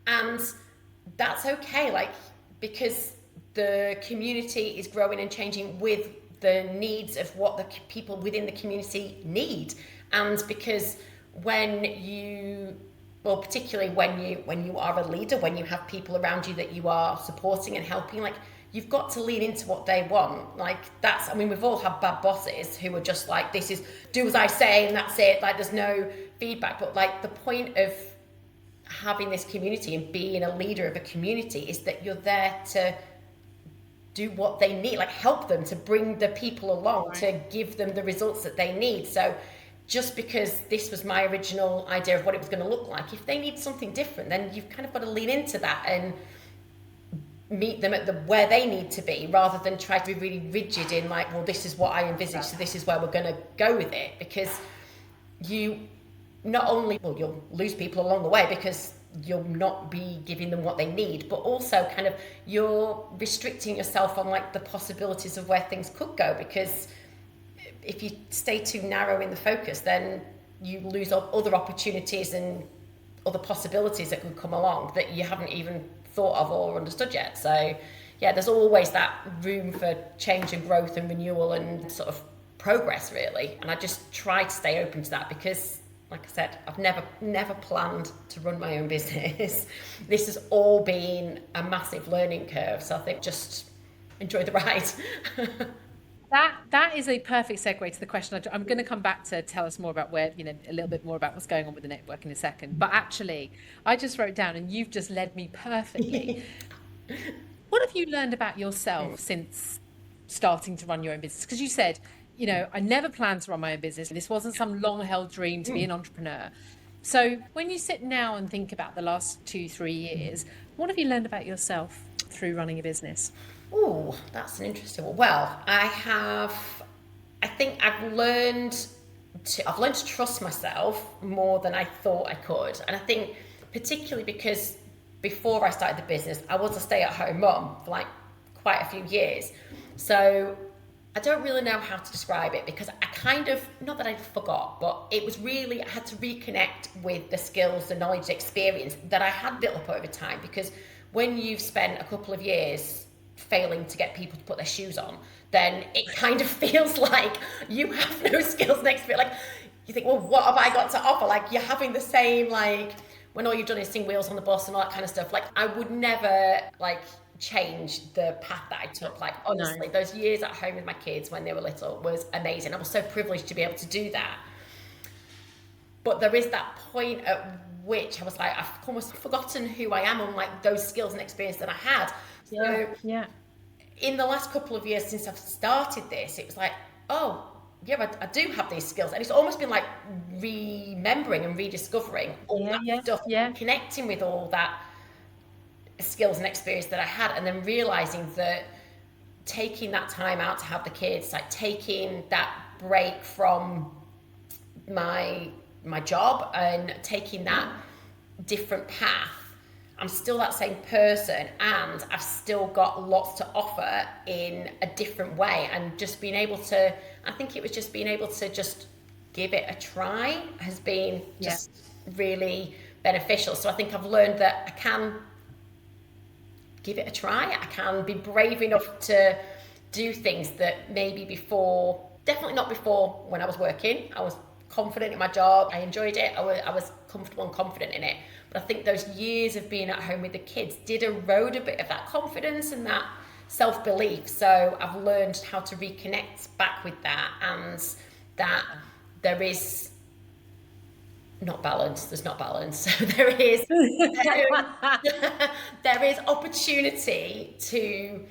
and that's okay. Like because the community is growing and changing with the needs of what the people within the community need, and because when you well particularly when you are a leader, when you have people around you that you are supporting and helping, like you've got to lean into what they want. Like that's, I mean, we've all had bad bosses who are just like, this is do as I say and that's it. Like there's no feedback. But like the point of having this community and being a leader of a community is that you're there to do what they need, like help them, to bring the people along, right, to give them the results that they need. So just because this was my original idea of what it was going to look like, if they need something different, then you've kind of got to lean into that and meet them at where they need to be, rather than try to be really rigid in like, well, this is what I envisage, so this is where we're going to go with it. Because you not only, well, you'll lose people along the way because you'll not be giving them what they need, but also kind of you're restricting yourself on like the possibilities of where things could go. Because if you stay too narrow in the focus, then you lose other opportunities and other possibilities that could come along that you haven't even thought of or understood yet. So yeah, there's always that room for change and growth and renewal and sort of progress, really. And I just try to stay open to that because, like I said, I've never planned to run my own business. This has all been a massive learning curve. So I think just enjoy the ride. That is a perfect segue to the question. I'm going to come back to tell us more about where, a little bit more about what's going on with the network in a second. But actually, I just wrote down, and you've just led me perfectly. What have you learned about yourself since starting to run your own business? Because you said, I never planned to run my own business. This wasn't some long-held dream to be an entrepreneur. So when you sit now and think about the last 2-3 years, what have you learned about yourself through running a business? Oh, that's an interesting one. Well, I think I've learned to trust myself more than I thought I could. And I think particularly because before I started the business, I was a stay-at-home mum for like quite a few years. So I don't really know how to describe it, because I kind of, not that I forgot, but it was really, I had to reconnect with the skills, the knowledge, the experience that I had built up over time. Because when you've spent a couple of years failing to get people to put their shoes on, then it kind of feels like you have no skills and experience. Like you think, well, what have I got to offer? Like you're having the same, like when all you've done is sing wheels on the bus and all that kind of stuff. Like I would never like change the path that I took. Like honestly, those years at home with my kids when they were little was amazing. I was so privileged to be able to do that. But there is that point at which I was like, I've almost forgotten who I am on like those skills and experience that I had. So yeah. In the last couple of years since I've started this, it was like, oh, yeah, I do have these skills. And it's almost been like remembering and rediscovering all that stuff, connecting with all that skills and experience that I had, and then realizing that taking that time out to have the kids, like taking that break from my job and taking that different path, I'm still that same person and I've still got lots to offer in a different way. And just being able to, I think it was just being able to just give it a try has been just really beneficial. So I think I've learned that I can give it a try. I can be brave enough to do things that maybe before, definitely not before when I was working, I was confident in my job, I enjoyed it, I was comfortable and confident in it. But I think those years of being at home with the kids did erode a bit of that confidence and that self-belief. So I've learned how to reconnect back with that, and that there is not balance. There's not balance. So there is opportunity to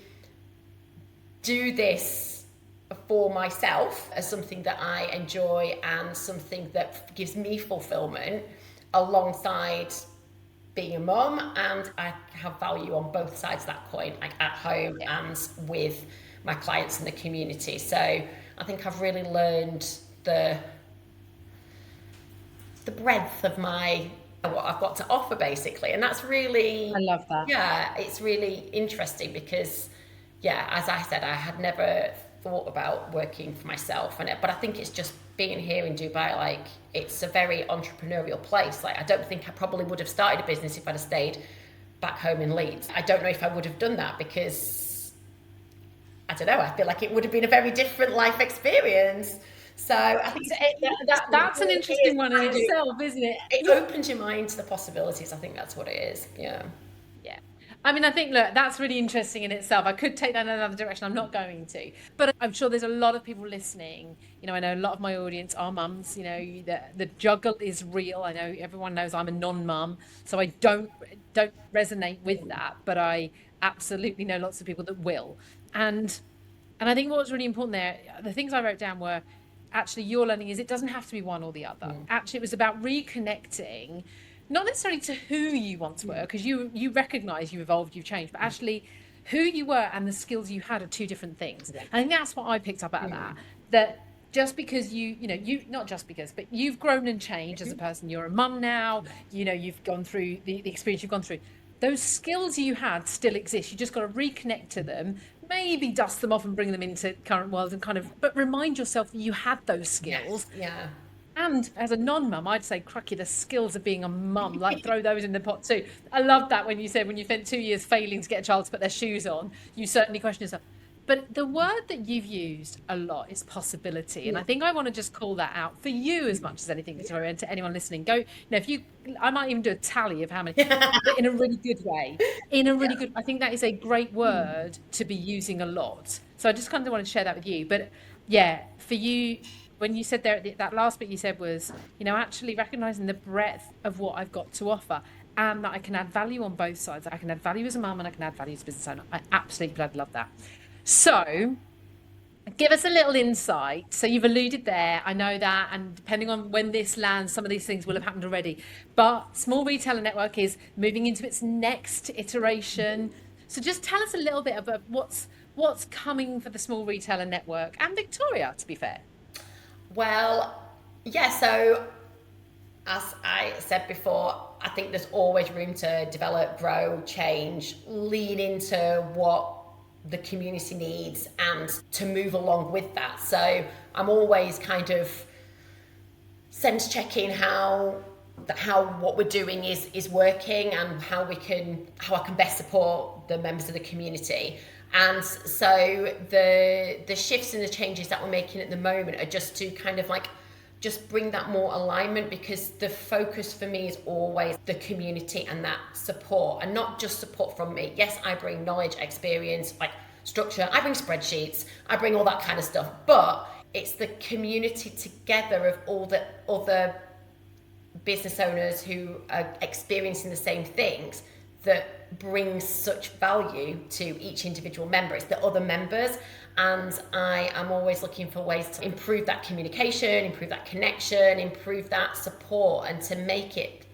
do this for myself as something that I enjoy and something that gives me fulfillment alongside being a mum, and I have value on both sides of that coin, like at home and with my clients in the community. So I think I've really learned the the breadth of what I've got to offer, basically. And that's really, I love that. yeah, it's really interesting because, yeah, as I said, I had never thought about working for myself, but I think it's just being here in Dubai, like it's a very entrepreneurial place. Like I don't think I probably would have started a business if I'd have stayed back home in Leeds. I don't know if I would have done that because I don't know. I feel like it would have been a very different life experience. So I think That's an interesting one in itself, isn't it? it opens your mind to the possibilities. I think that's what it is. Yeah. Yeah. I mean, I think, look, that's really interesting in itself. I could take that in another direction. I'm not going to. But I'm sure there's a lot of people listening. I know a lot of my audience are mums. The juggle is real. I know everyone knows I'm a non-mum, so I don't resonate with that. But I absolutely know lots of people that will. And I think what was really important there, the things I wrote down were actually your learning is it doesn't have to be one or the other. Actually, it was about reconnecting, not necessarily to who you once were, because you recognize you've evolved, you've changed, but actually who you were and the skills you had are two different things. And I think that's what I picked up out of that just because you not just because, but you've grown and changed as a person. You're a mum now, you've gone through the experience you've gone through. Those skills you had still exist. You just got to reconnect to them, maybe dust them off and bring them into current world and but remind yourself that you had those skills. Yes, yeah. And as a non-mum, I'd say, cracky, the skills of being a mum, like throw those in the pot too. I love that when you said when you spent 2 years failing to get a child to put their shoes on, you certainly question yourself. But the word that you've used a lot is possibility. And I think I want to just call that out for you as much as anything, Victoria, and to anyone listening. I might even do a tally of how many, but in a really good way. I think that is a great word to be using a lot. So I just kind of want to share that with you. But yeah, for you, when you said there, that last bit you said was, actually recognizing the breadth of what I've got to offer and that I can add value on both sides. I can add value as a mum and I can add value as a business owner. I absolutely bloody love that. So give us a little insight. So you've alluded there, I know that, and depending on when this lands, some of these things will have happened already. But Small Retailer Network is moving into its next iteration. So just tell us a little bit about what's coming for the Small Retailer Network and Victoria, to be fair. Well, yeah, so as I said before, I think there's always room to develop, grow, change, lean into what the community needs and to move along with that. So I'm always kind of sense checking how what we're doing is working and how I can best support the members of the community. And so the shifts and the changes that we're making at the moment are just to kind of like just bring that more alignment, because the focus for me is always the community and that support, and not just support from me. Yes, I bring knowledge, experience, like structure, I bring spreadsheets, I bring all that kind of stuff, but it's the community together of all the other business owners who are experiencing the same things that brings such value to each individual member. It's the other members, and I am always looking for ways to improve that communication, improve that connection, improve that support, and to make it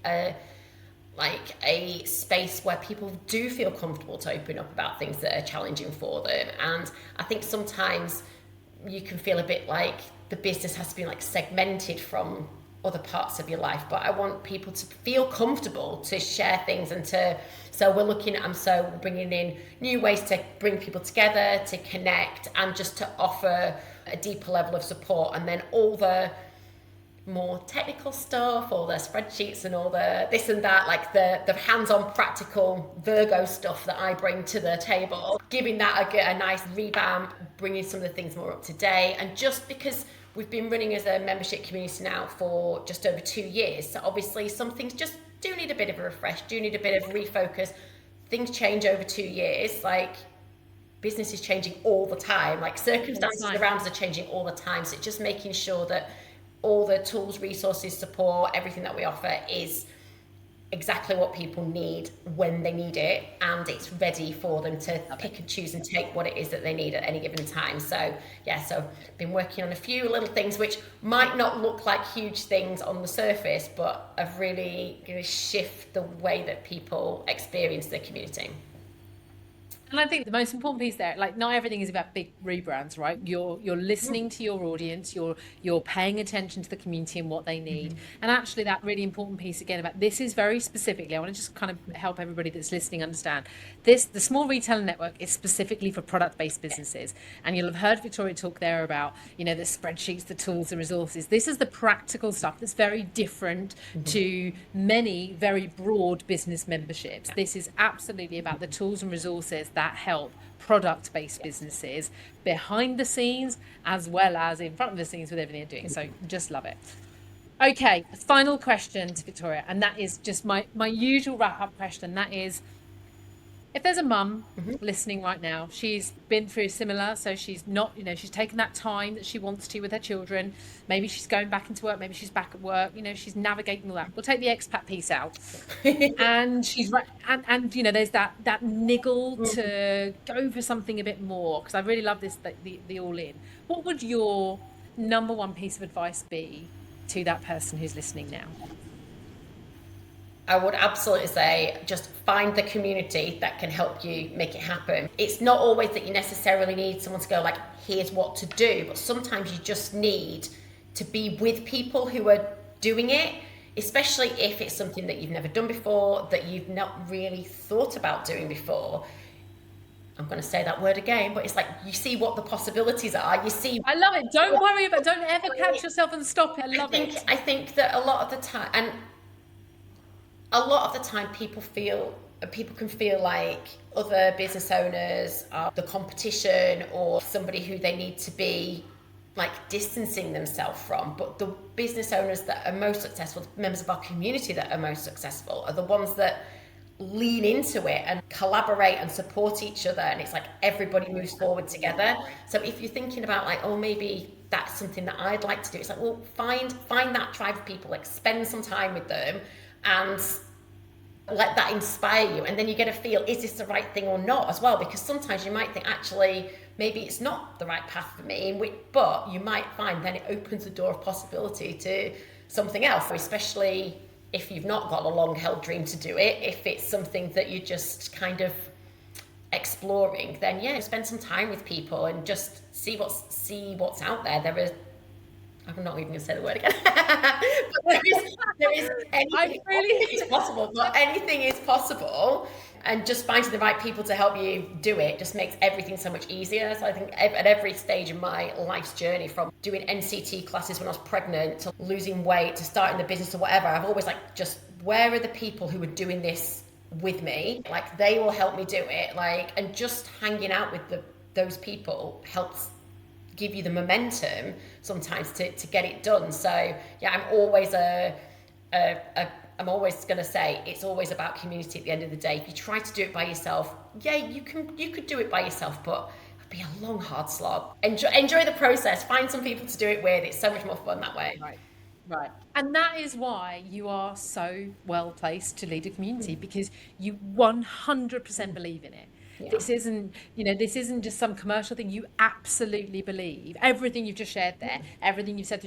like a space where people do feel comfortable to open up about things that are challenging for them. And I think sometimes you can feel a bit like the business has to be like segmented from other parts of your life, but I want people to feel comfortable to share things so we're bringing in new ways to bring people together, to connect, and just to offer a deeper level of support. And then all the more technical stuff, all the spreadsheets and all the this and that, like the hands-on practical Virgo stuff that I bring to the table, giving that a nice revamp, bringing some of the things more up to date. And just because we've been running as a membership community now for just over 2 years, so obviously some things just do need a bit of a refresh, do need a bit of refocus. Things change over 2 years, like business is changing all the time, like circumstances around us are changing all the time. So it's just making sure that all the tools, resources, support, everything that we offer is exactly what people need when they need it, and it's ready for them to pick and choose and take what it is that they need at any given time. So yeah, so I've been working on a few little things which might not look like huge things on the surface, but have really going to shift the way that people experience their community. And I think the most important piece there, like not everything is about big rebrands, right? You're Mm. listening to your audience, you're paying attention to the community and what they need. And actually that really important piece again about this is very specifically, I want to just kind of help everybody that's listening understand this, the small retailer network is specifically for product-based businesses. And you'll have heard Victoria talk there about, the spreadsheets, the tools, the resources. This is the practical stuff that's very different to many very broad business memberships. This is absolutely about the tools and resources that help product-based businesses behind the scenes as well as in front of the scenes with everything they're doing. So just love it. Okay, final question to Victoria, and that is just my usual wrap-up question. That is, if there's a mum listening right now, she's been through similar, so she's not, she's taken that time that she wants to with her children. Maybe she's going back into work, maybe she's back at work, she's navigating all that. We'll take the expat piece out. And she's right, and there's that niggle to go for something a bit more, because I really love this, the all in. What would your number one piece of advice be to that person who's listening now? I would absolutely say just find the community that can help you make it happen. It's not always that you necessarily need someone to go like, here's what to do, but sometimes you just need to be with people who are doing it, especially if it's something that you've never done before, that you've not really thought about doing before. I'm going to say that word again, but it's like you see what the possibilities are. You see. I love it. Don't worry about. Don't ever catch yourself and stop it. I love it. I think that a lot of the time, and a lot of the time people can feel like other business owners are the competition or somebody who they need to be like distancing themselves from. But the business owners that are most successful, members of our community that are most successful, are the ones that lean into it and collaborate and support each other, and it's like everybody moves forward together. So if you're thinking about like, oh, maybe that's something that I'd like to do, it's like, well, find that tribe of people, like spend some time with them and let that inspire you, and then you get a feel, is this the right thing or not as well? Because sometimes you might think, actually, maybe it's not the right path for me, but you might find then it opens the door of possibility to something else, especially if you've not got a long held dream to do it. If it's something that you're just kind of exploring, then yeah, spend some time with people and just see what's out there. I'm not even going to say the word again. But there is anything, is possible, but anything is possible. And just finding the right people to help you do it just makes everything so much easier. So I think at every stage of my life's journey, from doing NCT classes when I was pregnant to losing weight to starting the business or whatever, I've always like, just where are the people who are doing this with me? Like they will help me do it. Like, and just hanging out with those people helps give you the momentum sometimes to get it done. So yeah, I'm always I'm always going to say it's always about community at the end of the day. If you try to do it by yourself, yeah, you could do it by yourself, but it'd be a long, hard slog. Enjoy the process. Find some people to do it with. It's so much more fun that way. Right. And that is why you are so well placed to lead a community, because you 100% believe in it. Yeah. This isn't just some commercial thing. You absolutely believe everything you've just shared there, everything you've said,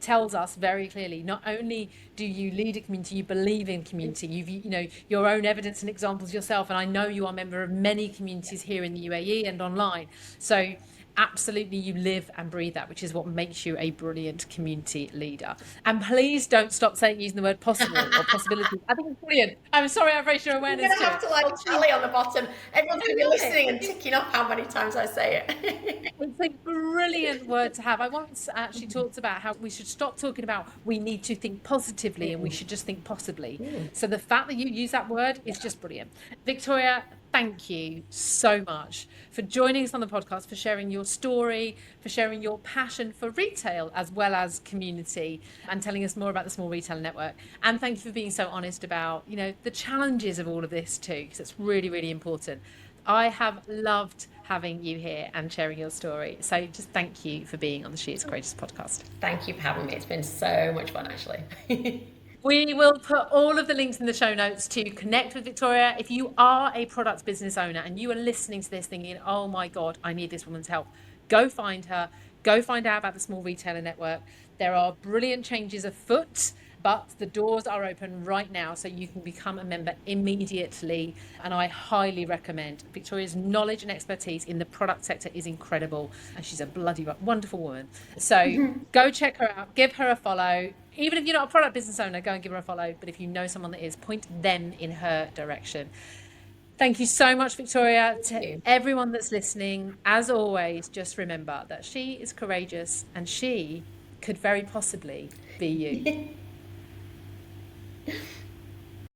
tells us very clearly, not only do you lead a community, you believe in community. You've, your own evidence and examples yourself. And I know you are a member of many communities here in the UAE and online. So absolutely, you live and breathe that, which is what makes you a brilliant community leader. And please don't stop using the word possible or possibility. I think it's brilliant. I'm sorry I've raised your awareness. You're going to have to like Shelley on the bottom. Everyone's going to be listening and ticking off how many times I say it. It's a brilliant word to have. I once actually talked about how we should stop talking about we need to think positively and we should just think possibly. So the fact that you use that word is just brilliant. Victoria, thank you so much for joining us on the podcast, for sharing your story, for sharing your passion for retail as well as community, and telling us more about the Small Retailer Network. And thank you for being so honest about, the challenges of all of this too, because it's really, really important. I have loved having you here and sharing your story. So just thank you for being on the She Is Courageous podcast. Thank you for having me. It's been so much fun, actually. We will put all of the links in the show notes to connect with Victoria. If you are a product business owner and you are listening to this thinking, oh my God, I need this woman's help, go find her, go find out about the Small Retailer Network. There are brilliant changes afoot, but the doors are open right now, so you can become a member immediately. And I highly recommend. Victoria's knowledge and expertise in the product sector is incredible, and she's a bloody wonderful woman. So go check her out, give her a follow. Even if you're not a product business owner, go and give her a follow. But if you know someone that is, point them in her direction. Thank you so much, Victoria. To everyone that's listening, as always, just remember that she is courageous and she could very possibly be you.